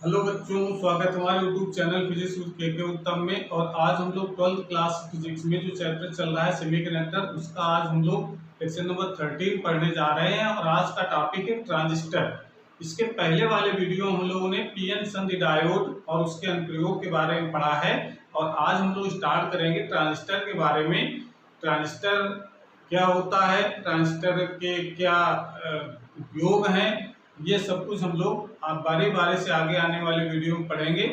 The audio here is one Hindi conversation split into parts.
हेलो बच्चों, स्वागत है हमारे यूट्यूब चैनल फिजिक्स विद के उत्तम में। और आज हम लोग 12th क्लास फिजिक्स में जो चैप्टर चल रहा है सेमीकंडक्टर, उसका आज हम लोग लेक्चर नंबर 13 पढ़ने जा रहे हैं। और आज का टॉपिक है ट्रांजिस्टर। इसके पहले वाले वीडियो हम लोगों ने पीएन संधि डायोड और उसके अनुप्रयोग के बारे में पढ़ा है। और आज हम लोग स्टार्ट करेंगे ट्रांजिस्टर के बारे में। ट्रांजिस्टर क्या होता है, ट्रांजिस्टर के क्या उपयोग हैं, ये सब कुछ हम लोग आप बारी बारी से आगे आने वाले वीडियो में पढ़ेंगे।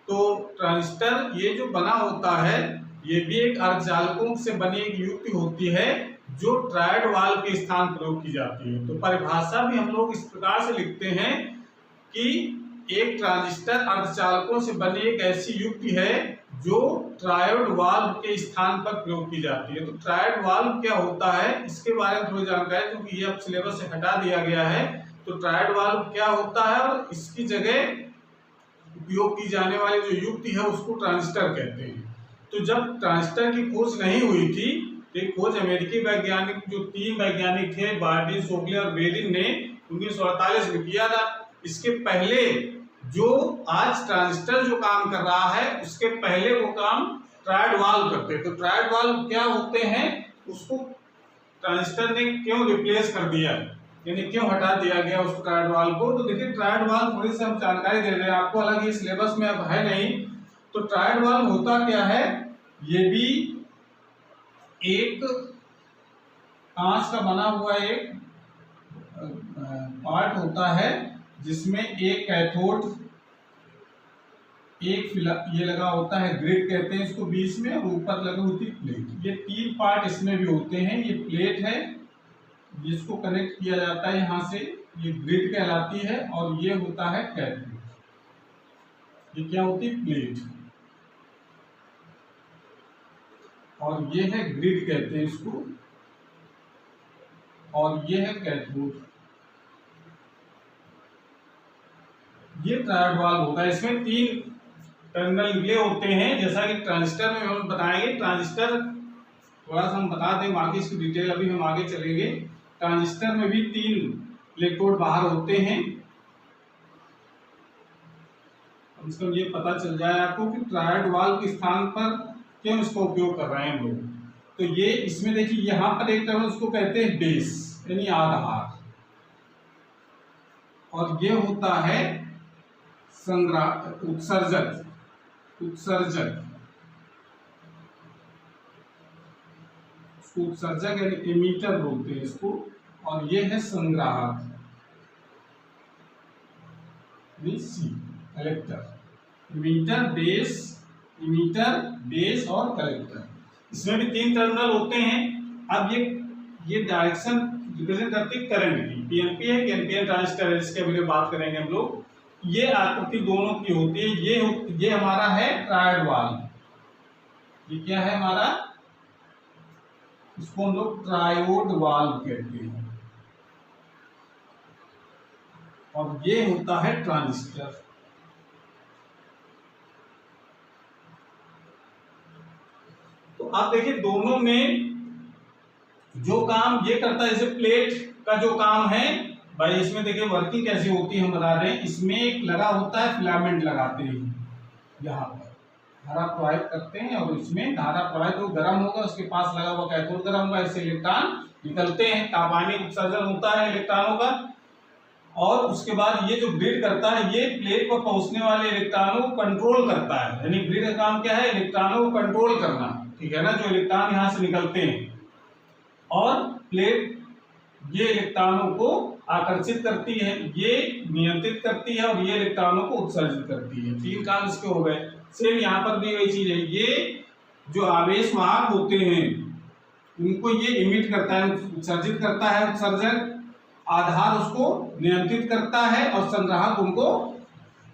तो ट्रांजिस्टर ये जो बना होता है, ये भी एक अर्धचालकों से बनी एक युक्ति होती है जो ट्रायड वाल्व के स्थान प्रयोग की जाती है। तो परिभाषा भी हम लोग इस प्रकार से लिखते हैं कि एक ट्रांजिस्टर अर्धचालकों से बनी एक ऐसी युक्ति है जो ट्रायड वाल्व के स्थान पर प्रयोग की जाती है। तो ट्रायड वाल्व क्या होता है, इसके बारे में थोड़ी जानकारी, क्योंकि ये अब सिलेबस से हटा दिया गया है। तो ट्रायड वाल्व क्या होता है और इसकी जगह उपयोग की जाने वाली जो युक्ति है उसको ट्रांजिस्टर कहते हैं। तो जब ट्रांजिस्टर की खोज नहीं हुई थी, तो खोज अमेरिकी वैज्ञानिक जो 3 वैज्ञानिक थे, बार्डिन, शोगले और बेलिन ने 1948 में किया था। इसके पहले जो आज ट्रांजिस्टर जो काम कर रहा है, उसके पहले वो काम ट्रायड वाल्व करते। तो ट्रायड वाल्व क्या होते हैं, उसको ट्रांजिस्टर ने क्यों रिप्लेस कर दिया, यानी क्यों हटा दिया गया उस ट्रायड वाल्व को। तो देखिए ट्रायड वाल्व थोड़ी सी हम जानकारी दे रहे हैं आपको, हालांकि ये सिलेबस में अब है नहीं। तो ट्रायड वाल्व होता क्या है, ये भी एक कांच का बना हुआ एक पार्ट होता है जिसमें एक कैथोड, एक ये लगा होता है, ग्रिड कहते हैं इसको, बीच में, और ऊपर लगी होती प्लेट। ये 3 पार्ट इसमें भी होते हैं। ये प्लेट है जिसको कनेक्ट किया जाता है यहाँ से, ये ग्रिड कहलाती है। और ये होता है कैथोड, ये क्या होती है, प्लेट। और ये है ग्रिड कहते हैं इसको, और ये है कैथोड। ये ट्रायड वाल्व होता है। इसमें 3 टर्मिनल निकले होते हैं, जैसा कि ट्रांजिस्टर में हम बताएंगे। ट्रांजिस्टर थोड़ा सा हम बता दें, बाकी इसकी डिटेल अभी हम आगे चलेंगे। ट्रांजिस्टर में भी 3 इलेक्ट्रोड बाहर होते हैं। कम से कम ये पता चल जाए आपको कि ट्रायड वाल्व के स्थान पर क्यों इसका उपयोग कर रहे हैं हम लोग। तो ये इसमें देखिए, यहाँ पर एक टर्मिनल उसको कहते हैं बेस, यानी आधार। और ये होता है उत्सर्जक। उत्सर्जक यानी एमीटर बोलते हैं इसको। और ये है संग्राहक, कलेक्टर। इमीटर, बेस और कलेक्टर, इसमें भी 3 टर्मिनल होते हैं। अब ये डायरेक्शन रिप्रेजेंट करती है करंट की। पीएनपी है कि एनपीएन ट्रांजिस्टर है, जिसके बारे में बात करेंगे हम लोग। ये आकृति दोनों की होती है। ये हमारा है ट्रायड वाल्व। ये क्या है हमारा, इसको हम लोग ट्रायोड वाल्व कहते हैं। और ये होता है ट्रांजिस्टर। तो आप देखिए दोनों में जो काम ये करता है, जैसे प्लेट का जो काम है भाई, इसमें देखिए वर्किंग कैसी होती है हम बता रहे हैं। इसमें एक लगा होता है, फिलामेंट लगाते हैं, यहाँ पर धारा प्रवाहित करते हैं। और इसमें धारा प्रवाहित हो, गर्म होगा, उसके पास लगा हुआ कैथोड गर्म होगा, इससे इलेक्ट्रॉन निकलते हैं, तापान्वित उत्सर्जन होता है इलेक्ट्रॉनों का। और उसके बाद ये जो ग्रिड करता है, ये प्लेट पर पहुंचने वाले इलेक्ट्रॉनों को कंट्रोल करता है। यानी ग्रिड का काम क्या है, इलेक्ट्रॉनों को कंट्रोल करना, ठीक है ना, जो इलेक्ट्रॉन यहाँ से निकलते हैं। और प्लेट ये इलेक्ट्रॉनों को आकर्षित करती है, ये नियंत्रित करती है, और ये इलेक्ट्रॉनों को उत्सर्जित करती है। 3 काम इसके हो गए। सेम यहाँ पर भी वही चीज है। ये जो आवेश वाहक होते हैं उनको ये इमिट करता है, उत्सर्जित करता है, उत्सर्जक। आधार उसको नियंत्रित करता है, और संग्राहक उनको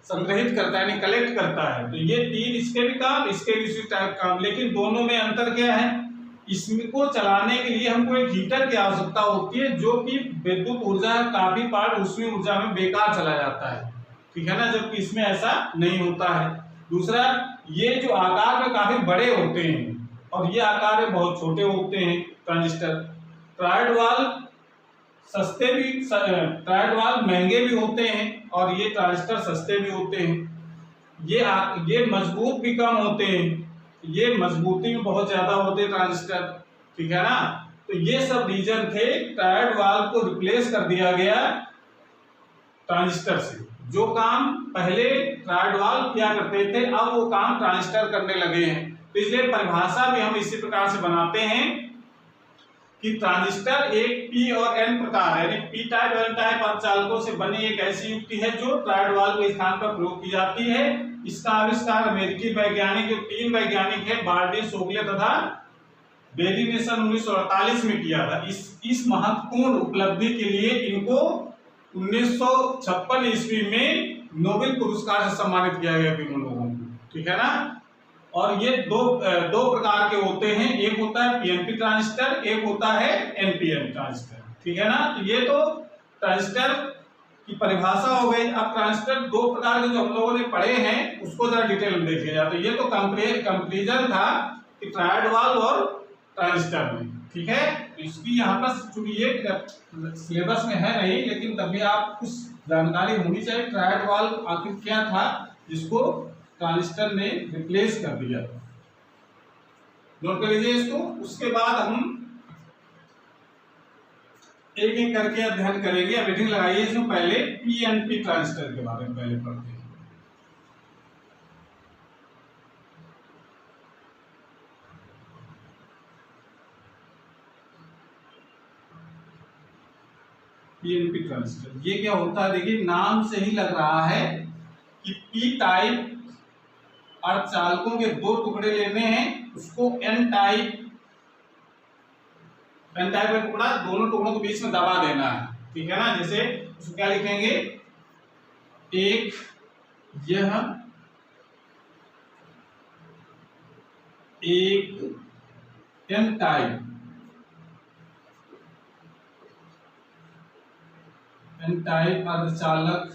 संग्रहित करता है, यानी कलेक्ट करता है। तो ये 3 इसके भी काम, इसके भी इसी टाइप काम। लेकिन दोनों में अंतर क्या है, इसको चलाने के लिए हमको एक हीटर की आवश्यकता होती है, जो कि विद्युत ऊर्जा काफी पार्ट उसमें ऊर्जा में बेकार चला जाता है, ठीक है ना, जबकि इसमें ऐसा नहीं होता है। दूसरा, ये जो आकार में काफी बड़े होते हैं और ये आकार में बहुत छोटे होते हैं ट्रांजिस्टर। ट्रायड वाल्व सस्ते भी, ट्रायड वाल्व महंगे भी होते हैं और ये ट्रांजिस्टर सस्ते भी होते हैं। ये मजबूत भी कम होते हैं, ये मजबूती भी बहुत ज्यादा होते हैं ट्रांजिस्टर, ठीक है ना। तो ये सब रीजन थे, ट्रायड वाल्व को रिप्लेस कर दिया गया ट्रांजिस्टर से। जो काम पहले ट्रायड वाल्व किया करते थे, अब वो काम ट्रांजिस्टर करने लगे हैं। तो इसलिए परिभाषा भी हम इसी प्रकार से बनाते हैं कि ट्रांजिस्टर एक पी और एन प्रकार है, यानी पी टाइप एन टाइप अर्धचालकों से बनी एक ऐसी युक्ति है जो ट्रायड वाल्व के स्थान पर प्रयोग की जाती है। इसका आविष्कार अमेरिकी वैज्ञानिक, जो 3 वैज्ञानिक है, बार्डी, शोगले तथा बेरी ने सन 1948 में किया था। इस महत्वपूर्ण उपलब्धि के लिए इनको 1956 ईस्वी में नोबेल पुरस्कार से सम्मानित किया गया तीनों लोगों को, ठीक है ना। और ये दो प्रकार के होते हैं, एक होता है पीएनपी ट्रांजिस्टर, एक होता है एनपीएन ट्रांजिस्टर, ठीक है ना। तो ये तो ट्रांजिस्टर की परिभाषा हो गई। अब ट्रांजिस्टर 2 प्रकार के जो हम लोगों ने पढ़े हैं उसको जरा डिटेल में देखिए जाए। तो ये तो कंपैरिजन था कि ट्रायड वाल्व और ट्रांजिस्टर में, ठीक है। तो इसकी यहाँ पर चूंकि ये सिलेबस में है नहीं, लेकिन तभी आप कुछ जानकारी होनी चाहिए ट्रायड वाल्व आखिर क्या था जिसको ट्रांजिस्टर ने रिप्लेस कर दिया। नोट कर लीजिए इसको। उसके बाद हम एक एक करके अध्ययन करेंगे। अब रीडिंग लगाइए इसमें। पहले पीएनपी ट्रांजिस्टर के बारे में पहले पढ़ते हैं। पीएनपी ट्रांजिस्टर ये क्या होता है, देखिए नाम से ही लग रहा है कि पी टाइप अर्धचालकों के 2 टुकड़े लेने हैं, उसको एन टाइप का टुकड़ा दोनों टुकड़ों के बीच में दबा देना है, ठीक है ना। जैसे उसको क्या लिखेंगे, एक यह एक एन टाइप अर्धचालक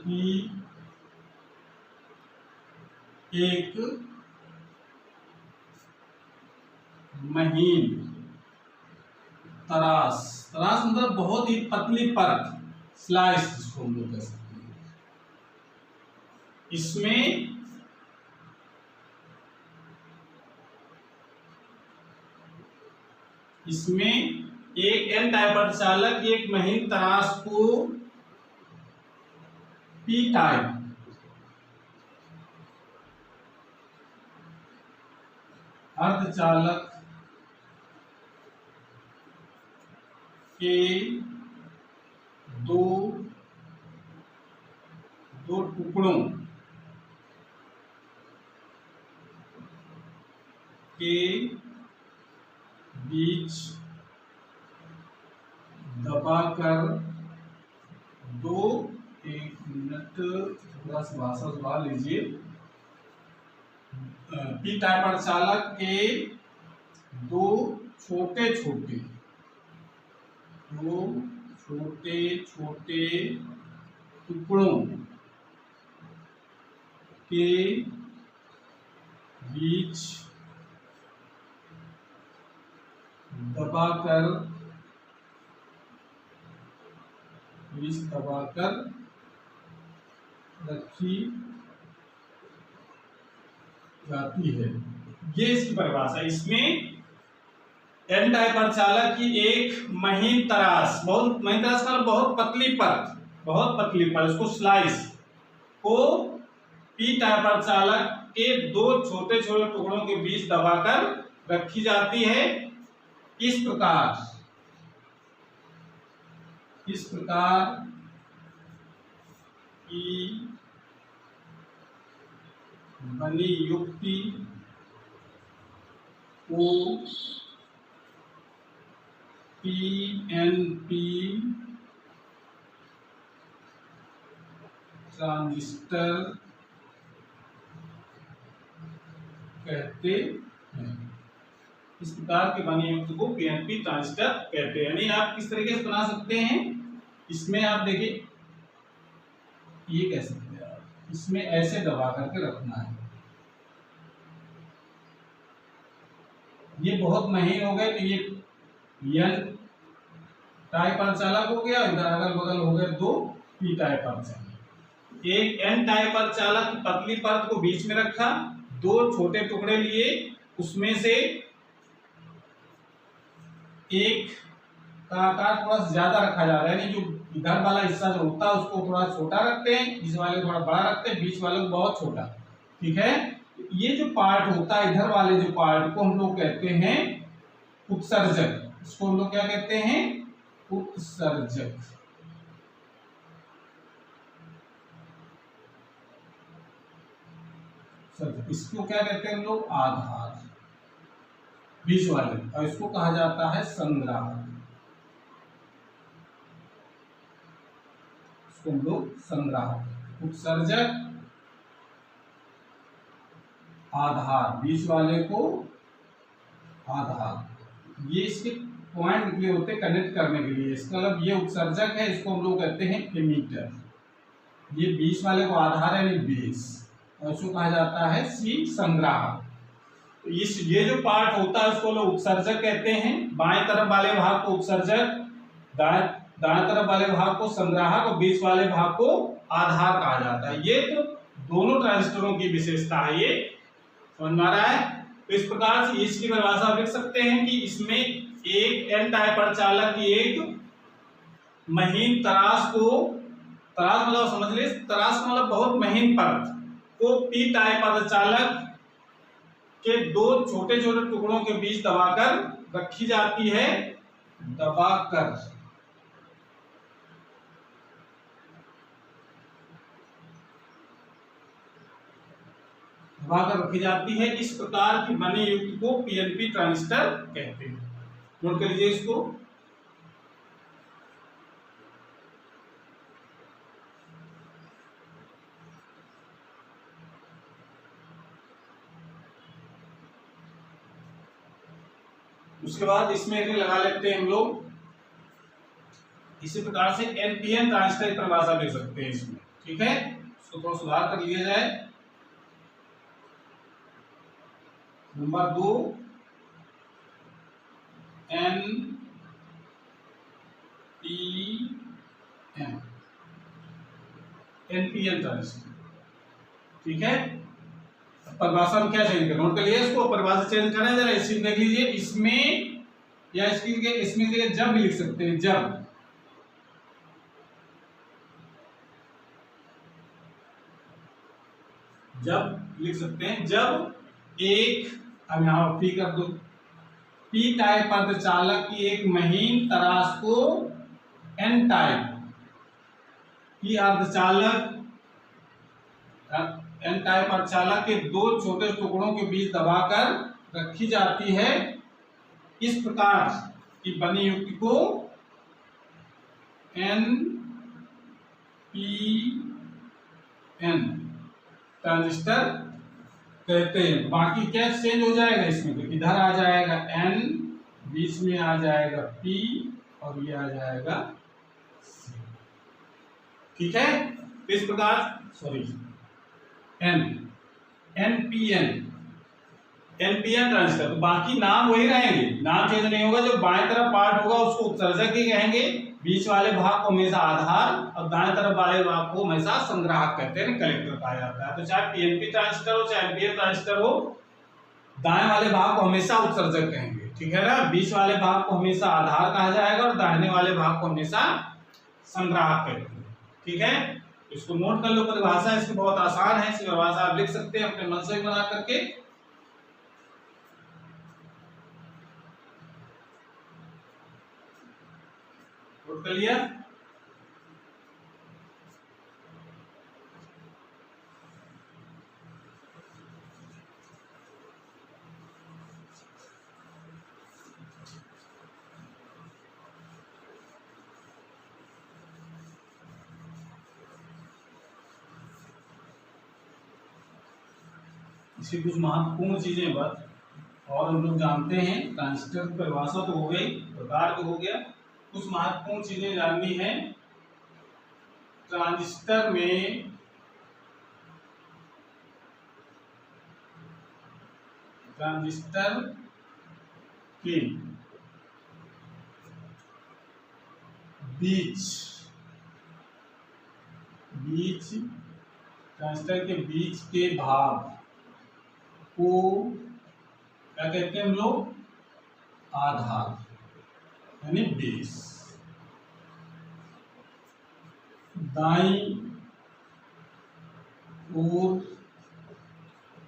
की एक महीन तरास मतलब बहुत ही पतली परत, स्लाइस जिसको हम लोग कह सकते हैं। इसमें एक एन टाइप अर्धचालक एक महीन तरास को पी टाइप अर्धचालक के दो टुकड़ों के बीच दबाकर एक मिनट थोड़ा सा भाषा सुधार लीजिए। पी टाइप अर्धचालक के 2 छोटे टुकड़ों के बीच दबाकर रखी जाती है। ये इसकी परिभाषा। इसमें एन टाइप अर्धचालक की एक महीन तरास, बहुत महीन तरास का बहुत पतली परत, उसको स्लाइस को पी टाइप अर्धचालक के 2 छोटे टुकड़ों के बीच दबाकर रखी जाती है। इस प्रकार की बनी युक्ति को पीएनपी ट्रांजिस्टर कहते हैं। इस प्रकार के बनी युक्त को पीएनपी ट्रांजिस्टर कहते हैं। यानी आप किस तरीके से बना सकते हैं, इसमें आप देखिए ये कह सकते हैं आप, इसमें ऐसे दबा करके रखना है, ये बहुत महीन हो गए तो ये एन टाइप अर्धचालक हो गया, इधर अगल बगल हो गए दो पी टाइप अर्धचालक। एक एन टाइप अर्धचालक की पतली परत को बीच में रखा, दो छोटे टुकड़े लिए, उसमें से एक का आकार थोड़ा ज्यादा रखा जा रहा है, यानी जो इधर वाला हिस्सा जो होता है उसको थोड़ा छोटा रखते हैं, इस वाले को थोड़ा बड़ा रखते हैं, बीच वाले को बहुत छोटा। ठीक है, ये जो पार्ट होता है इधर वाले जो पार्ट को हम लोग कहते हैं उत्सर्जक। इसको हम लोग क्या कहते हैं? उत्सर्जक। इसको क्या कहते हैं हम लोग? आधार, बीच वाले, और इसको कहा जाता है संग्राहक। इसको हम लोग संग्राहक, उत्सर्जक, आधार, बीच वाले को आधार। ये इसके पॉइंट निकले होते कनेक्ट करने के लिए। इसका मतलब ये उत्सर्जक है, इसको हम लोग कहते हैं एमीटर। ये बीच वाले को आधार है, बेस, और इसको कहा जाता है सी संग्राहक। तो इस ये जो पार्ट होता है उसको लोग उत्सर्जक कहते हैं। बाएं तरफ वाले भाग को उत्सर्जक, दाएं तरफ वाले भाग को संग्राहक और बीच वाले भाग को आधार कहा जाता है। ये तो दोनों ट्रांजिस्टरों की विशेषता है, ये समझ में आ रहा है। तो इस प्रकार से इसकी परिभाषा लिख सकते हैं कि इसमें एक एन टाइप अर्धचालक की एक महीन तराश को, तराश मतलब समझ ले, तराश मतलब बहुत महीन परत को पी टाइप अर्धचालक के दो छोटे छोटे टुकड़ों के बीच दबाकर रखी जाती है। दबाकर रखी जाती है। इस प्रकार की बनी युक्त को पीएनपी ट्रांजिस्टर कहते हैं। नोट कर लीजिए इसको। उसके बाद इसमें लगा लेते हैं हम लोग, इसी प्रकार से एनपीएन ट्रांजिस्टर की परिभाषा लिख सकते हैं इसमें। ठीक है, इसको थोड़ा सुधार कर लिया जाए। Number 2 N P N, NPN transistor. ठीक है, परिभाषा में क्या चेंज करना, नोट कर लिया इसको। परिभाषा चेंज करें जरा, इसी देख लीजिए। इसमें या इसमें जब भी लिख सकते हैं, जब लिख सकते हैं, जब एक, अब यहां पी कर दो, पी टाइप अर्धचालक की एक महीन तराश को एन टाइप की अर्धचालक, एन टाइप अर्धचालक के दो छोटे टुकड़ों के बीच दबाकर रखी जाती है। इस प्रकार की बनी युक्ति को एन पी एन ट्रांजिस्टर कहते हैं। बाकी क्या चेंज हो जाएगा इसमें, तो इधर आ जाएगा एन, बीच में आ जाएगा पी, और ये आ जाएगा सी। ठीक है, तो इस प्रकार एनपीएन ट्रांजिस्टर। तो बाकी नाम वही रहेंगे, नाम चेंज नहीं होगा। जो बाएं तरफ पार्ट होगा उसको उत्सर्जक ही कहेंगे, बीच वाले भाग को हमेशा आधार, और दाएं तरफ वाले भाग को हमेशा संग्राहक कहते हैं, कलेक्टर कहा जाता है। तो चाहे पीएनपी ट्रांजिस्टर हो चाहे एनपीएन ट्रांजिस्टर हो, दाएं वाले भाग को हमेशा उत्सर्जक कहेंगे। ठीक है ना, बीच वाले भाग को हमेशा आधार कहा जाएगा और दाहिने वाले भाग को हमेशा संग्राहक कहते हैं। ठीक है, इसको नोट कर लो। परिभाषा इसकी बहुत आसान है, इसकी परिभाषा आप लिख सकते हैं अपने मन से बना करके। नोट कर लिया। इसकी कुछ महत्वपूर्ण चीजें बस और हम लोग जानते हैं। ट्रांजिस्टर की परिभाषा तो हो गई, प्रकार तो हो गया, कुछ महत्वपूर्ण चीजें जाननी है। ट्रांजिस्टर में के बीच ट्रांजिस्टर के बीच के भाग को क्या कहते हैं हम लोग? आधार यानी बेस। दाईं ओर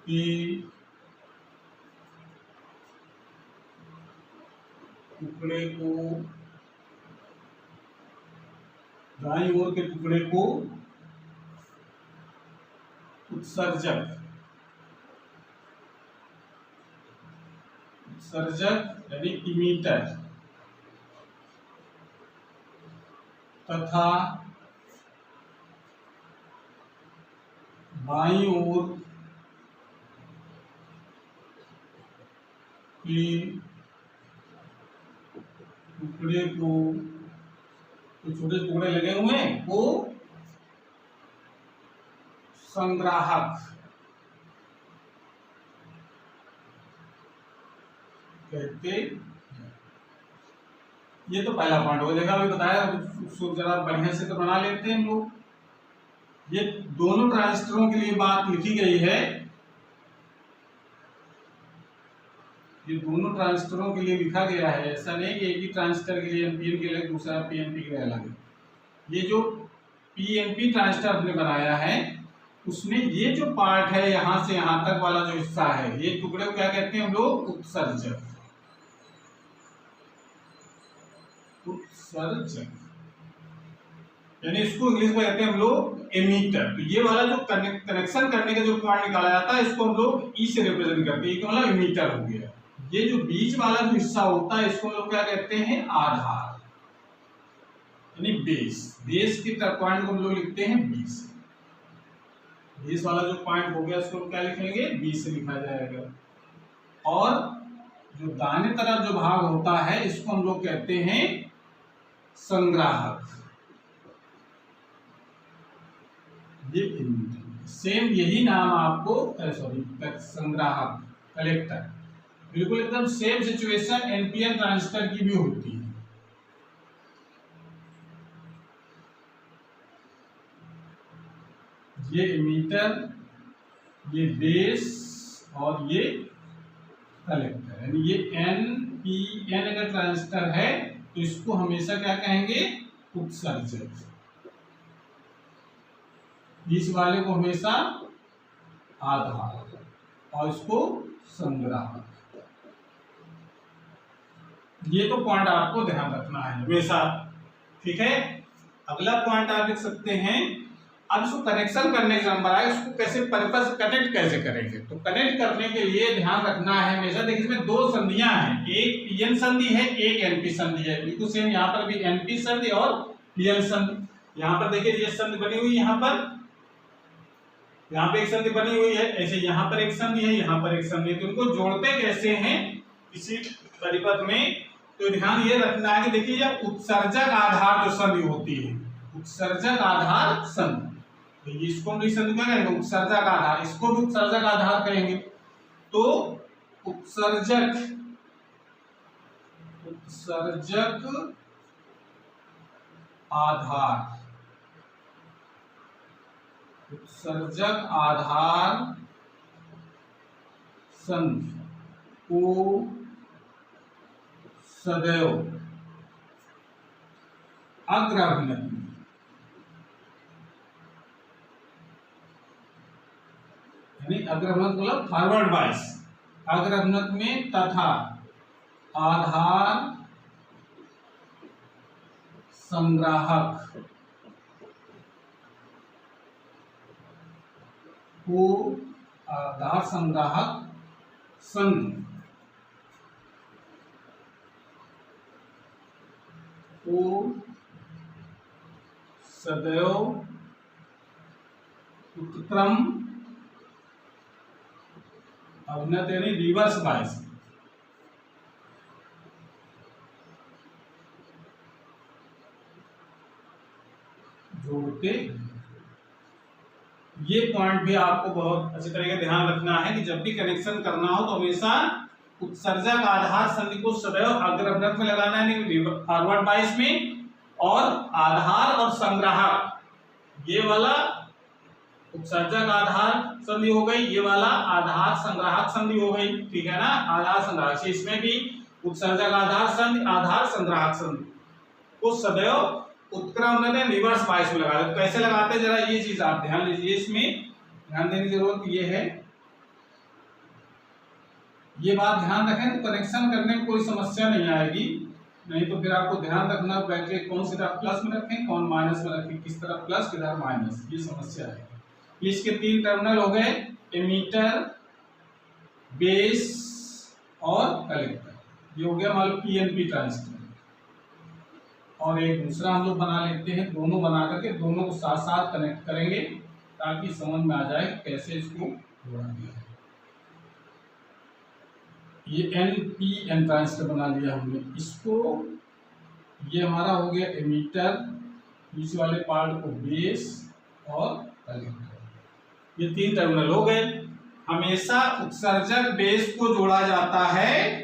के टुकड़े को उत्सर्जक यानी इमीटर तथा बाईं ओर के टुकड़े को, तो छोटे टुकड़े लगे हुए हैं, वो संग्राहक कहते हैं। ये तो पहला पॉइंट हो जाएगा, अभी बताया। उसको जरा बढ़िया से तो बना लेते हैं हम लोग। ये दोनों ट्रांजिस्टरों के लिए बात लिखी गई है, ये दोनों ट्रांजिस्टरों के लिए लिखा गया है। ऐसा नहीं कि एक ही ट्रांजिस्टर के लिए एनपीएन के लिए दूसरा पीएनपी के लिए अलग है। ये जो पीएनपी ट्रांजिस्टर हमने बनाया है उसमें ये जो पार्ट है यहां से यहां तक वाला जो हिस्सा है, ये टुकड़े को क्या कहते हैं हम लोग? उत्सर्जक। यानी इसको इंग्लिश में कहते हैं हम लोग एमीटर। तो ये वाला जो कनेक्शन करने का जो पॉइंट निकाला जाता है इसको हम लोग ई से रिप्रेजेंट करते हैं, मतलब एमीटर हो गया। ये जो बीच वाला जो हिस्सा होता है इसको हम लोग क्या कहते हैं? आधार यानी बेस। बेस के पॉइंट को हम लोग लिखते हैं बी से। बेस वाला जो पॉइंट हो गया उसको क्या लिखेंगे? बी से लिखा जाएगा। और जो दाहिने तरफ जो भाग होता है इसको हम लोग कहते हैं संग्राहक। ये सेम यही नाम आपको संग्राहक, कलेक्टर, बिल्कुल एकदम सेम सिचुएशन एनपीएन ट्रांजिस्टर की भी होती है। ये एमीटर, ये बेस और ये कलेक्टर। यानी ये एनपीएन अगर ट्रांजिस्टर है तो इसको हमेशा क्या कहेंगे? उत्सर्जक। बीच वाले को हमेशा आधार और इसको संग्राहक। ये तो पॉइंट आपको ध्यान रखना है हमेशा, ठीक है। अगला पॉइंट आप लिख सकते हैं, अब इसको कनेक्शन करने का नंबर आए, उसको कैसे पर्पस कनेक्ट कैसे करेंगे। तो कनेक्ट करने के लिए ध्यान रखना है हमेशा, देखिए इसमें दो संधियां हैं, एक पीएन संधि है, एक एनपी संधि है। बिल्कुल सेम यहाँ पर भी एनपी संधि और पीएन संधि। यहाँ पर देखिए ये संधि बनी हुई, यहाँ पे एक संधि बनी हुई है, ऐसे यहाँ पर एक संधि है, यहाँ पर एक संधि है। तो उनको जोड़ते कैसे हैं किसी परिपथ में, तो ध्यान ये रखना है कि देखिए ये उत्सर्जक आधार जो संधि होती है, उत्सर्जक आधार संधि, तो इसको हम संधि क्या कहेंगे? उत्सर्जक आधार। इसको भी उत्सर्जक आधार कहेंगे। तो उत्सर्जक आधार, उत्सर्जक आधार संधि को सदैव अग्रभ्नक यानी अग्रभ्नक मतलब फॉरवर्ड वाइज, अग्रभ्नक में तथा आधार संग्राहक को, आधार संग्राहक संधि को सदैव उत्क्रम अवनत यानी रिवर्स बायस जोड़ते। ये पॉइंट भी आपको बहुत अच्छी तरीके से ध्यान रखना है कि जब भी कनेक्शन करना हो तो हमेशा उत्सर्जक आधार संधि को सदैव अग्रभ्रत में लगाना है, फॉरवर्ड बाइस में, और आधार और संग्राहक, ये वाला उत्सर्जक आधार संधि हो गई, ये वाला आधार संग्राहक संधि हो गई, ठीक है ना। आधार संग्राहक से इसमें भी उत्सर्जक आधार संधि, आधार संग्राहक संधि को सदैव उत्क्रमण रिवर्स बाइस में लगा दे। तो कैसे लगाते हैं जरा ये चीज आप ध्यान दीजिए, इसमें ध्यान देने की जरूरत ये है, ये बात ध्यान रखें तो कनेक्शन करने में कोई समस्या नहीं आएगी। नहीं तो फिर आपको ध्यान रखना बैटरी कौन सी तरफ प्लस में रखें, कौन माइनस में रखें, किस तरफ प्लस किधर माइनस, ये समस्या है। इसके 3 टर्मिनल हो गए, एमीटर, बेस और कलेक्टर, ये हो गया मान लो पीएनपी ट्रांजिस्टर। और एक दूसरा हम लोग बना लेते हैं, दोनों बना करके दोनों को साथ साथ कनेक्ट करेंगे ताकि समझ में आ जाए कैसे इसको जोड़ा गया है। ये एनपीएन ट्रांजिस्टर बना लिया हमने इसको, ये हमारा हो गया एमीटर, इस वाले पार्ट को बेस और कलेक्टर, ये 3 टर्मिनल हो गए। हमेशा उत्सर्जक बेस को जोड़ा जाता है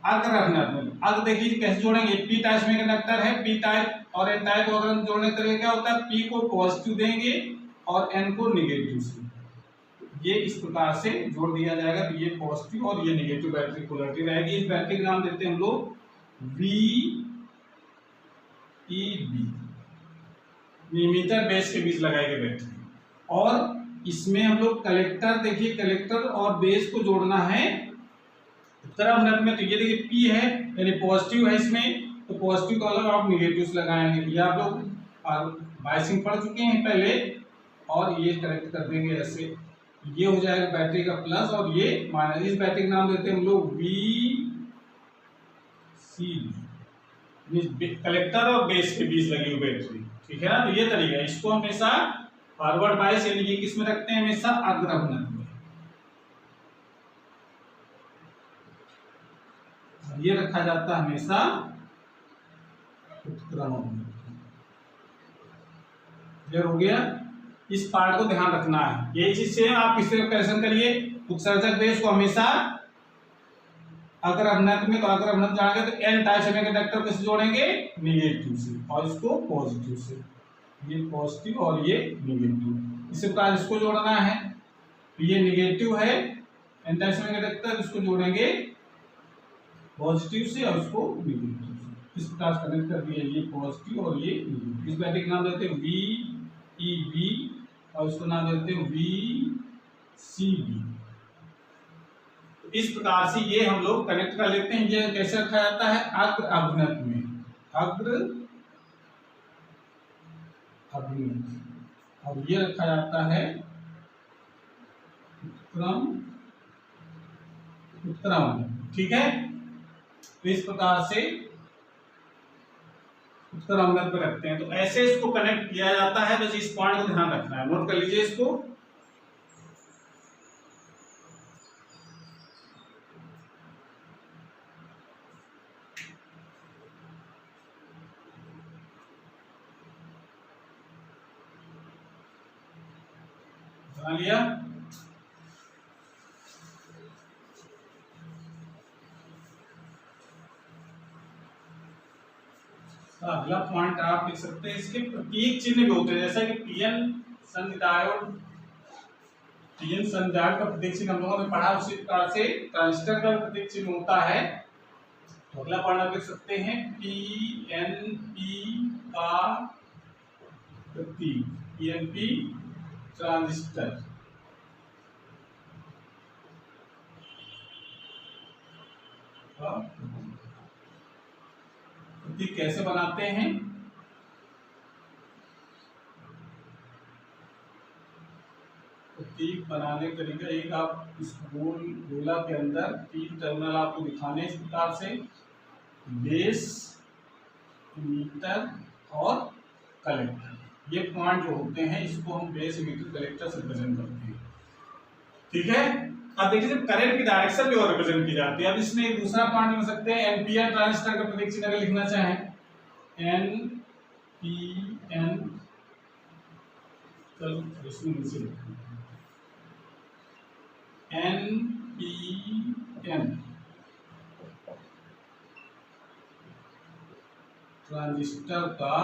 अग्रभ्रत में। अब देखिए कैसे जोड़ेंगे, पी टाइप में कंडक्टर है, पी टाइप और एन टाइप को अगर जोड़ने का तरीका क्या होता है, पी को पॉजिटिव देंगे और एन को नेगेटिव से, ये इस प्रकार से जोड़ दिया जाएगा। तो ये पॉजिटिव और ये नेगेटिव बैटरी पोलैरिटी रहेगी। इस बैटरी का नाम देते हैं हम लोग VEB, एमीटर बेस के बीच लगाई गई बैटरी। और इसमें हम लोग कलेक्टर, देखिए कलेक्टर और बेस को जोड़ना है उत्क्रमण में। तो ये देखिए पी है यानी पॉजिटिव है इसमें, तो पॉजिटिव का अलग आप नेगेटिव लगाएंगे। ये आप लोग बाइसिंग पढ़ चुके हैं पहले, और ये कनेक्ट कर देंगे ऐसे, ये हो जाएगा बैटरी का प्लस और ये माइनस। इस बैटरी का नाम देते हैं हम लोग VCB, कलेक्टर और बेस के बीच लगी हुई बैटरी, ठीक है ना। तो ये तरीका है, इसको हमेशा फॉरवर्ड बाइस यानी ये किस में रखते हैं, हमेशा अग्रभ्रत में, ये रखा जाता है हमेशा उत्क्रमण में। क्लियर हो गया, इस पार्ट को ध्यान रखना है। यही चीज से आप इस तरह कैसे करिए, उत्सर्जक बेस को हमेशा अग्रभ्रत में, तो अग्रभ्रत जाएंगे तो एन टाइप सेमीकंडक्टर को जोड़ेंगे नेगेटिव से और इसको पॉजिटिव से, ये पॉजिटिव और ये नेगेटिव, इसी प्रकार इसको जोड़ना है। तो ये नेगेटिव है एन टाइप सेमीकंडक्टर, इसको जोड़ेंगे पॉजिटिव से और इसको नेगेटिव से, इस प्रकार कनेक्ट कर दिया, ये पॉजिटिव और ये नेगेटिव। इस बैटरी का नाम देते हैं VEB और इसको नाम देते हैं VCB। इस प्रकार से ये हम लोग कनेक्ट कर लेते हैं। ये कैसे रखा जाता है, अग्र अभिनत में, अग्र अभिनत, और ये रखा जाता है उत्क्रम, ठीक है। तो इस प्रकार से उत्क्रमण पे रखते हैं, तो ऐसे इसको कनेक्ट किया जाता है। बस इस पॉइंट को ध्यान रखना है, नोट कर लीजिए इसको। बना लिया, अगला पॉइंट आप लिख सकते हैं, इसके प्रतीक चिन्ह भी होते हैं, जैसा कि पीएन संधि डायोड, पीएन संधि डायोड का प्रतीक चिन्ह हम लोगों ने पढ़ा, उसी प्रकार से ट्रांजिस्टर का प्रतीक चिन्ह होता है। तो अगला पॉइंट आप लिख सकते हैं, पीएनपी का प्रतीक, पीएनपी ट्रांजिस्टर, प्रतीक कैसे बनाते हैं, प्रतीक बनाने का तरीका, एक आप इस गोला के अंदर 3 टर्मिनल आपको दिखाने इस प्रकार से, बेस, मीटर और कलेक्टर, ये पॉइंट जो होते हैं इसको हम बेस, मीटर, कलेक्टर से रिप्रेजेंट करते हैं, ठीक है। अब देखिए जब करंट की डायरेक्शन भी और रिप्रेजेंट की जाती है। अब इसमें एक दूसरा पॉइंट लिख सकते हैं, एनपीएन ट्रांजिस्टर का प्रतीक चिन्ह अगर लिखना चाहें, एनपीएन, चलो इसमें नीचे लिखते हैं, एन ट्रांजिस्टर का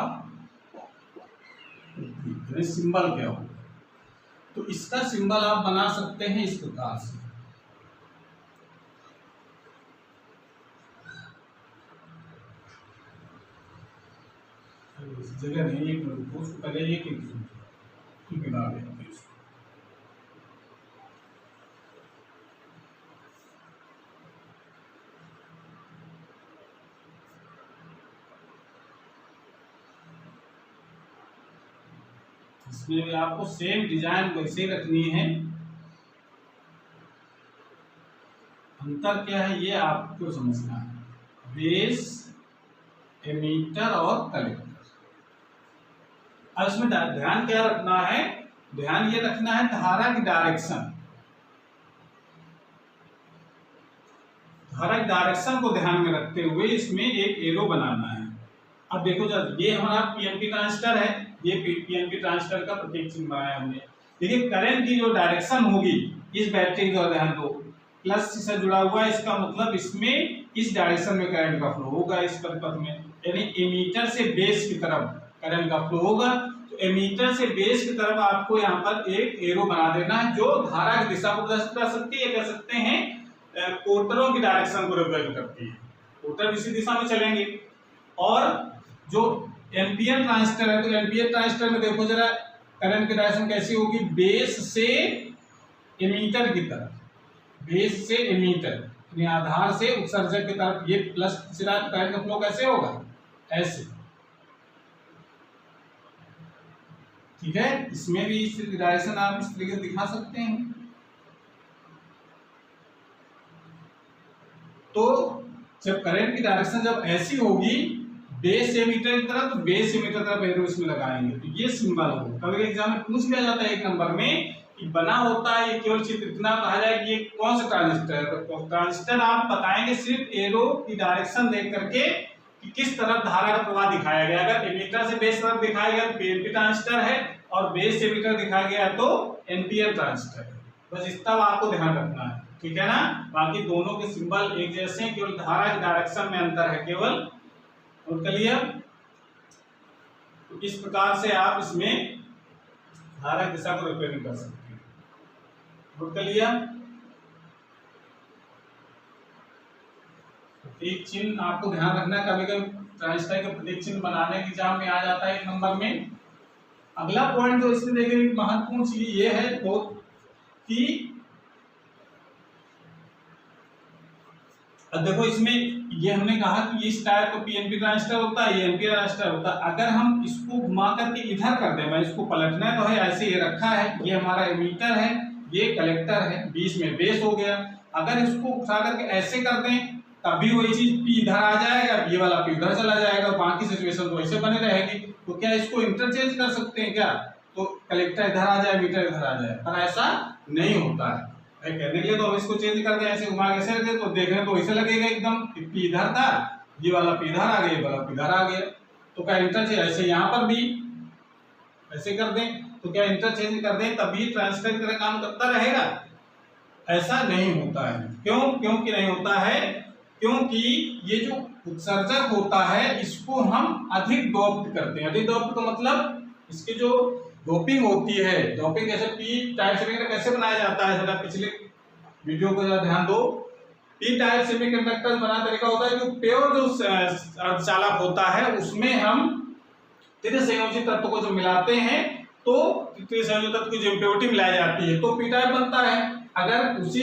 सिंबल क्या होगा। तो इसका सिंबल आप बना सकते हैं इस प्रकार से। जगह नहीं, एक मिनट उसको पहले एक बना देते हैं। इसमें भी आपको सेम डिजाइन वैसे रखनी है। अंतर क्या है ये आपको समझना है, बेस, एमीटर और कलेक्टर। अब इसमें ध्यान क्या रखना है, ध्यान ये रखना है धारा की डायरेक्शन, धारा की डायरेक्शन को ध्यान में रखते हुए इसमें एक एरो बनाना है। अब देखो जब ये हमारा पीएनपी ट्रांजिस्टर है, ये पीएनपी ट्रांजिस्टर का प्रतीक चिन्ह बनाया हमने। देखिए करंट की जो डायरेक्शन होगी इस बैटरी का ध्यान दो, प्लस से जुड़ा हुआ है, इसका मतलब इसमें इस डायरेक्शन में करंट का फ्लो होगा इस परिपथ में, यानी एमीटर से बेस की तरफ करंट का फ्लो होगा। तो एमीटर से बेस की तरफ आपको यहाँ पर एक एरो बना देना है जो धारा की दिशा को प्रदर्शित कर सकती है, कह सकते हैं कोटरों की डायरेक्शन को रिप्रेजेंट करती है, कोटर इसी दिशा में चलेंगे। और जो एम्पियर ट्रांजिस्टर है, तो एम्पियर ट्रांजिस्टर में देखो जरा करंट की डायरेक्शन कैसी होगी, बेस से एमीटर की तरफ, बेस से एमीटर यानी आधार से उत्सर्जक की तरफ, ये प्लस सिरा करंट का फ्लो कैसे होगा, ऐसे। ठीक है, इसमें भी इस डायरेक्शन आप इस तरीके से दिखा सकते हैं। तो जब करंट की डायरेक्शन जब ऐसी होगी बेस एमीटर की तरफ, तो बेस एमीटर की तरफ एरो इसमें लगाएंगे, तो ये सिंबल होगा। कभी एग्जाम में पूछ लिया जाता है एक नंबर में कि बना होता है, ये केवल चित्र इतना कहा जाए कि ये कौन सा ट्रांजिस्टर है, तो ट्रांजिस्टर आप बताएंगे सिर्फ एरो की डायरेक्शन देख करके कि किस तरफ धारा का प्रवाह दिखाया गया। अगर एमीटर से बेस तरफ दिखाया गया तो पीएनपी ट्रांजिस्टर है, और बेस से एमीटर दिखाया गया तो एम्पियर ट्रांजिस्टर है। बस इतना आपको ध्यान रखना है, ठीक है ना। बाकी दोनों के सिंबल एक जैसे हैं, केवल धारा की डायरेक्शन में अंतर है केवल। नोट कर लिया। तो इस प्रकार से आप इसमें धारा की दिशा को रिप्रेजेंट कर सकते हैं। नोट कर लिया। प्रतीक चिन्ह आपको ध्यान रखना है, कभी कभी ट्रांजिस्टर का प्रतीक चिन्ह बनाने के एग्जाम में आ जाता है एक नंबर में। अगला पॉइंट जो इसमें देखिए महत्वपूर्ण चीज ये है बहुत कि अब देखो इसमें ये हमने कहा कि इस टाइप का पीएनपी ट्रांजिस्टर होता है, ये एम्पियर ट्रांजिस्टर होता है। अगर हम इसको घुमा करके इधर कर दें, मैं इसको पलटना तो है, ऐसे ये रखा है, ये हमारा एमीटर है, ये कलेक्टर है, बीच में बेस हो गया। अगर इसको उठा करके ऐसे कर दें तब भी वही चीज पी इधर आ जाएगा, ये वाला पी उधर चला जाएगा, बाकी सिचुएशन तो वैसे बने रहेगी। तो क्या इसको इंटरचेंज कर सकते हैं क्या, तो कलेक्टर इधर आ जाए, मीटर इधर आ जाए, पर ऐसा नहीं होता है। कहने के लिए तो हम इसको चेंज कर दें, ऐसे घुमा के ऐसे रख, तो देखने तो वैसे लगेगा एकदम, पी इधर था, ये वाला पी इधर आ गया, ये वाला पी इधर आ गया। तो क्या इंटरचेंज ऐसे यहाँ पर भी ऐसे कर दें, तो क्या इंटरचेंज कर दें तभी ट्रांजिस्टर की तरह काम करता रहेगा, ऐसा नहीं होता है। क्यों, क्योंकि नहीं होता है, क्योंकि ये जो उत्सर्जक होता है इसको हम अधिक डोप्ड करते हैं। अधिक डोप्ड का मतलब इसके जो डोपिंग होती है, डोपिंग कैसे पी टाइप सेमीकंडक्टर कैसे बनाया जाता है, जरा पिछले वीडियो को जरा ध्यान दो। पी टाइप सेमीकंडक्टर बनाने तरीका होता है कि प्योर जो अर्धचालक होता है उसमें हम तृतीय संयोजी तत्व को जब मिलाते हैं तो तृतीय संयोजी तत्व की जो इम्प्योरिटी मिलाई जाती है तो पी टाइप बनता है। अगर उसी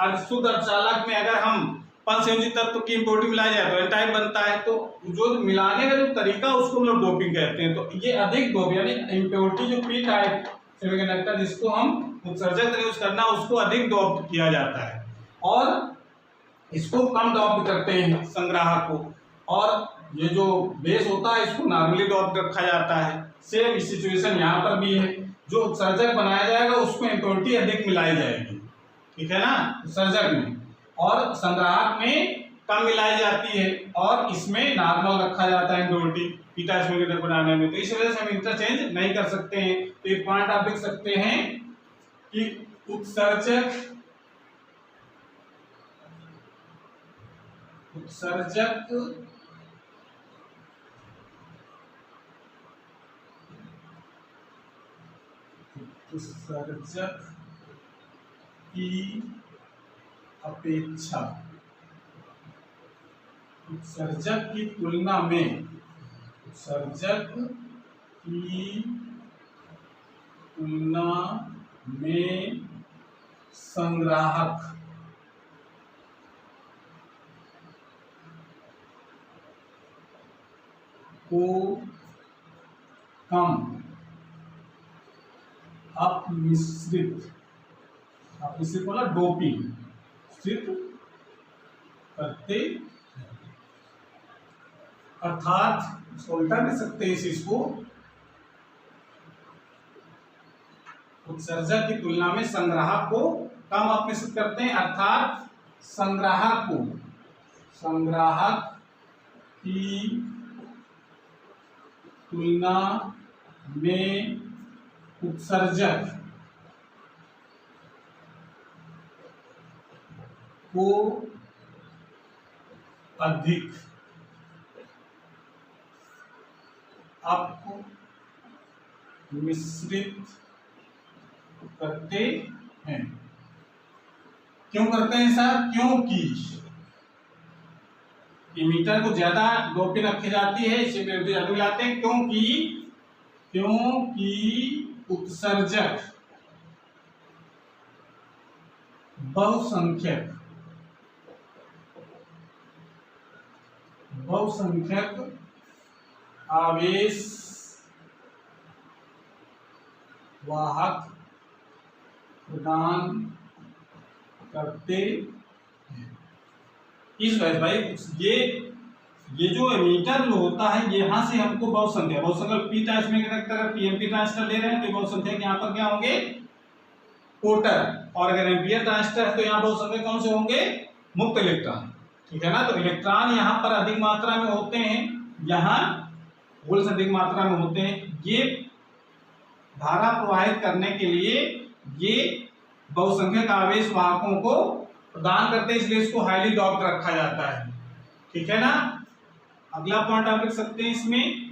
शुद्ध अर्धचालक में अगर हम पंचसंयोजी तत्व की इम्प्योरिटी मिलाई जाए तो एन टाइप बनता है। तो जो मिलाने का जो तरीका उसको हम लोग डोपिंग कहते हैं। तो ये अधिक डोप यानी इम्प्योरिटी जो पी टाइप सेमीकंडक्टर जिसको हम उत्सर्जक यूज करना उसको अधिक डोप किया जाता है, और इसको कम डोप करते हैं संग्राहक को, और ये जो बेस होता है इसको नॉर्मली डोप रखा जाता है। सेम सिचुएशन यहाँ पर भी है, जो उत्सर्जक बनाया जाएगा उसको इम्प्योरिटी अधिक मिलाई जाएगी, ठीक है ना, उत्सर्जक में, और संग्राहक में कम मिलाई जाती है, और इसमें नॉर्मल रखा जाता है इम्प्योरिटी पी टाइप सेमीकंडक्टर बनाने में। तो इस वजह से हम इंटरचेंज नहीं कर सकते हैं। तो ये पॉइंट आप देख सकते हैं कि उत्सर्जक उत्सर्जक उत्सर्जक की अपेक्षा, उत्सर्जक की तुलना में, उत्सर्जक की तुलना में संग्राहक को कम अपमिश्रित, अपमिश्रित बोला डोपिंग मिश्रित करते, अर्थात इसको उल्टा भी सकते हैं इस चीज को, उत्सर्जक की तुलना में संग्राहक को कम अपमिश्रित करते हैं, अर्थात संग्राहक को, संग्राहक की तुलना में उत्सर्जक को अधिक अपमिश्रित करते हैं। क्यों करते हैं सर? क्योंकि इमीटर को ज्यादा डोपिंग रखी जाती है, इसे ज्यादा मिलाते हैं, क्योंकि उत्सर्जक बहुसंख्यक आवेश वाहक प्रदान करते हैं। इस वजह भाई ये जो एमीटर जो होता है, यहाँ से हमको बहुसंख्यक पी ट्रांसमिट अगर पीएमपी ट्रांजिस्टर ले रहे हैं तो बहुसंख्यक यहाँ पर क्या होंगे? कोटर। और अगर एम्पियर ट्रांजिस्टर है तो यहाँ बहुसंख्यक कौन से होंगे? मुक्त इलेक्ट्रॉन। ठीक है ना। तो इलेक्ट्रॉन यहाँ पर अधिक मात्रा में होते हैं, यहाँ होल्स अधिक मात्रा में होते हैं। ये धारा प्रवाहित करने के लिए ये बहुसंख्यक आवेश वाहकों को प्रदान करते हैं, इसलिए इसको हाईली डॉप्ड रखा जाता है। ठीक है ना। अगला पॉइंट आप लिख सकते हैं इसमें।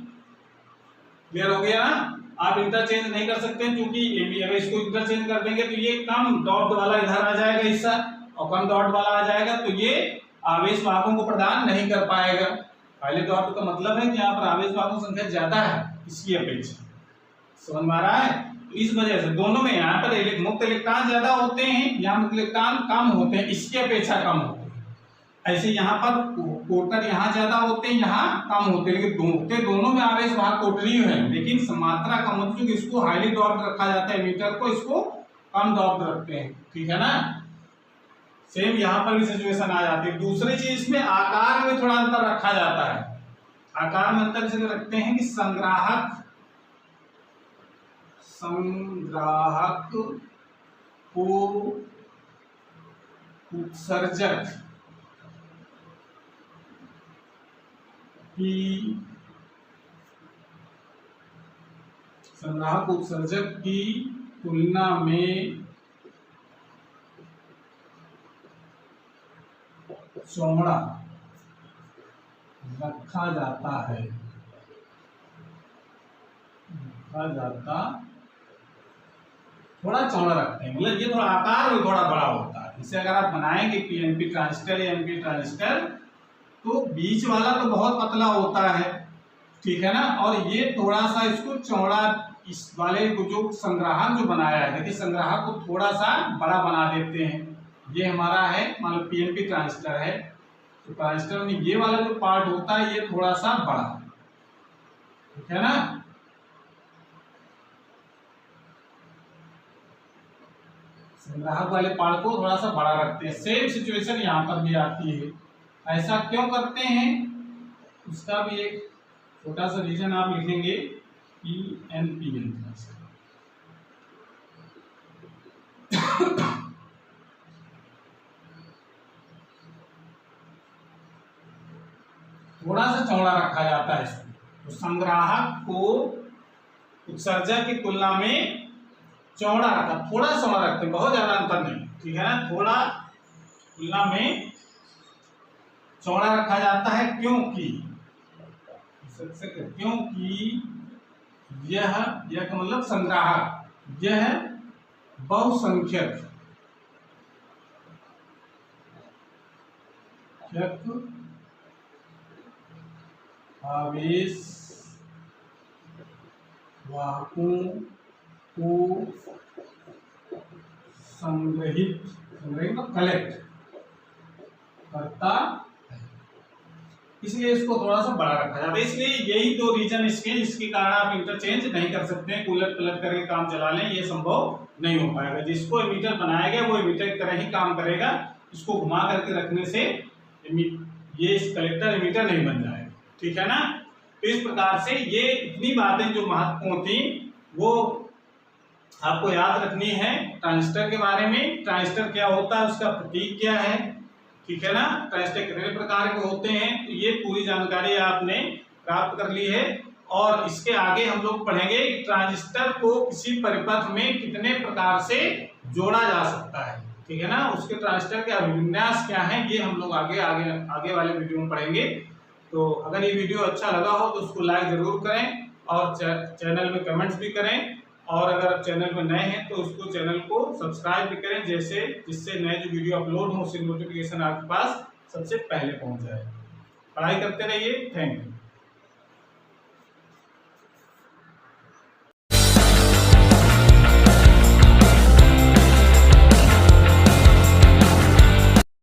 क्लियर हो गया ना। आप इंटरचेंज नहीं कर सकते क्योंकि अगर इसको इंटरचेंज कर देंगे तो ये कम डॉट वाला इधर आ जाएगा हिस्सा और कम डॉट वाला आ जाएगा, तो ये आवेश वाहकों को प्रदान नहीं कर पाएगा। पहले डॉट का मतलब है कि यहाँ पर आवेश वाहकों की संख्या ज्यादा है इसकी अपेक्षा। समझ में आ रहा है? तो इस वजह से दोनों में यहाँ पर मुक्त इलेक्ट्रॉन ज्यादा होते हैं, यहाँ मुक्त इलेक्ट्रॉन कम होते हैं, इसकी अपेक्षा कम होते हैं। ऐसे यहाँ पर कोटर यहाँ ज्यादा होते हैं, यहाँ कम होते हैं, लेकिन दोनों में आवेश वाहक कोटरी है, लेकिन मात्रा कम होती है। इसको हाईली डॉप्ड रखा जाता है मीटर को, इसको कम डॉप्ड रखते हैं। ठीक है ना। सेम यहाँ पर भी सिचुएशन आ जाती है। दूसरी चीज इसमें आकार में थोड़ा अंतर रखा जाता है। आकार में अंतर इसलिए रखते हैं कि संग्राहक को उत्सर्जक की तुलना में चौड़ा रखा जाता है, थोड़ा चौड़ा रखते हैं, मतलब ये थोड़ा आकार में थोड़ा बड़ा होता है। इसे अगर आप बनाएंगे पीएनपी ट्रांजिस्टर या एमपी ट्रांजिस्टर, तो बीच वाला तो बहुत पतला होता है, ठीक है ना, और ये थोड़ा सा इसको चौड़ा, इस वाले को जो संग्राहक जो बनाया है, देखिए संग्राहक को थोड़ा सा बड़ा बना देते हैं। ये हमारा है, मान लो पीएनपी ट्रांजिस्टर है, तो ट्रांजिस्टर में ये वाला जो पार्ट होता है ये थोड़ा सा बड़ा, ठीक है ना। संग्राहक वाले पार्ट को थोड़ा सा बड़ा रखते हैं। सेम सिचुएशन यहाँ पर भी आती है। ऐसा क्यों करते हैं उसका भी एक छोटा सा रीजन आप लिखेंगे, PNPN। थोड़ा सा चौड़ा रखा जाता है इसको, तो संग्राहक को उत्सर्जक की तुलना में चौड़ा रखा, थोड़ा चौड़ा रखते हैं, बहुत ज्यादा अंतर नहीं, ठीक है ना, थोड़ा तुलना में चौड़ा रखा जाता है क्योंकि यह का मतलब संग्राहक, यह बहुसंख्यक आवेश वाहकों को संग्रहित कलेक्ट करता है, इसलिए इसको थोड़ा सा बड़ा रखा जाता है। इसलिए यही दो रीजन इसके कारण आप इंटरचेंज नहीं कर सकते हैं, उलट पलट करके काम चला लें, ये संभव नहीं हो पाएगा। जिसको एमीटर बनाया गया वो एमीटर की तरह ही काम करेगा, इसको घुमा करके रखने से ये इस कलेक्टर एमीटर नहीं बन जाएगा, ठीक है ना। तो इस प्रकार से ये इतनी बातें जो महत्वपूर्ण थी वो आपको याद रखनी है ट्रांजिस्टर के बारे में। ट्रांजिस्टर क्या होता है, उसका प्रतीक क्या है, ठीक है ना। ट्रांजिस्टर कितने प्रकार के होते हैं, तो ये पूरी जानकारी आपने प्राप्त कर ली है। और इसके आगे हम लोग पढ़ेंगे कि ट्रांजिस्टर को किसी परिपथ में कितने प्रकार से जोड़ा जा सकता है, ठीक है ना। उसके ट्रांजिस्टर के अभिविन्यास क्या है, ये हम लोग आगे वाले वीडियो में पढ़ेंगे। तो अगर ये वीडियो अच्छा लगा हो तो उसको लाइक जरूर करें और चैनल में कमेंट्स भी करें। और अगर चैनल में नए हैं तो उसको चैनल को सब्सक्राइब भी करें, जिससे नए जो वीडियो अपलोड हो उसकी नोटिफिकेशन आपके पास सबसे पहले पहुंच जाए। पढ़ाई करते रहिए। Thank you.